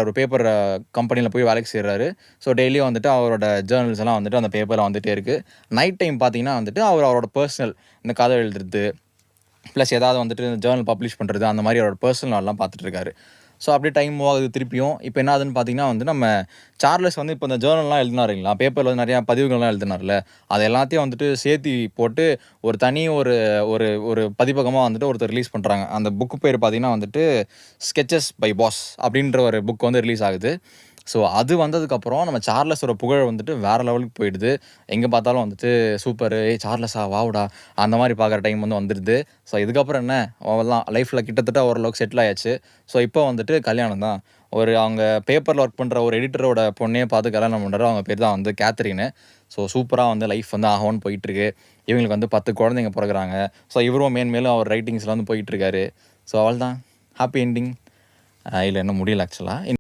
ஒரு பேப்பர் கம்பெனியில் போய் வேலைக்கு செய்கிறாரு. ஸோ டெய்லியும் வந்துட்டு அவரோட ஜேர்னல்ஸ் எல்லாம் வந்துட்டு அந்த பேப்பரில் வந்துகிட்டே இருக்குது. நைட் டைம் பார்த்தீங்கன்னா வந்துட்டு அவரோட பர்சனல் இந்த கதை எழுதுறது ப்ளஸ் ஏதாவது வந்துட்டு ஜேர்னல் பப்ளிஷ் பண்ணுறது அந்த மாதிரி அவரோட பர்சனல்லாம் பார்த்துட்ருக்காரு. ஸோ அப்படியே டைம் மூவ் ஆகுது திருப்பியும். இப்போ என்ன ஆகுதுன்னு பார்த்தீங்கன்னா வந்து நம்ம சார்லஸ் வந்து இப்போ இந்த ஜேர்னல்லாம் எழுதினாருங்களா, பேப்பரில் வந்து நிறையா பதிவுகள்லாம் எழுதினார்ல, அது எல்லாத்தையும் வந்துட்டு சேர்த்து போட்டு ஒரு தனி ஒரு ஒரு ஒரு பதிப்பகமாக வந்துட்டு ஒருத்தர் ரிலீஸ் பண்ணுறாங்க. அந்த புக்கு பேர் பார்த்தீங்கன்னா வந்துட்டு ஸ்கெச்சஸ் பை பாஸ் அப்படின்ற ஒரு புக் வந்து ரிலீஸ் ஆகுது. ஸோ அது வந்ததுக்கப்புறம் நம்ம சார்லஸோட புகழ் வந்துட்டு வேறு லெவலுக்கு போயிடுது. எங்கே பார்த்தாலும் வந்துட்டு சூப்பரு, ஏய் சார்லஸா வாவுடா அந்த மாதிரி பார்க்குற டைம் வந்து வந்துடுது. ஸோ இதுக்கப்புறம் என்ன அவ்வளோதான், லைஃப்பில் கிட்டத்தட்ட ஓரளவுக்கு செட்டில் ஆயாச்சு. ஸோ இப்போ வந்துட்டு கல்யாணம் தான். அவங்க பேப்பரில் ஒர்க் பண்ணுற ஒரு எடிட்டரோட பொண்ணையே பார்த்து கல்யாணம் பண்ணுறாரு. அவங்க பேர் தான் வந்து கேத்ரின்னு. ஸோ சூப்பராக வந்து லைஃப் வந்து ஆகும்னு போயிட்டுருக்கு. இவங்களுக்கு வந்து 10 குழந்தைங்க பிறகுறாங்க. ஸோ இவரும் மேன்மேலும் அவர் ரைட்டிங்ஸில் வந்து போயிட்டுருக்காரு. ஸோ அவள் தான் ஹாப்பி என்டிங். இல்லை இன்னும் முடியல ஆக்சுவலாக.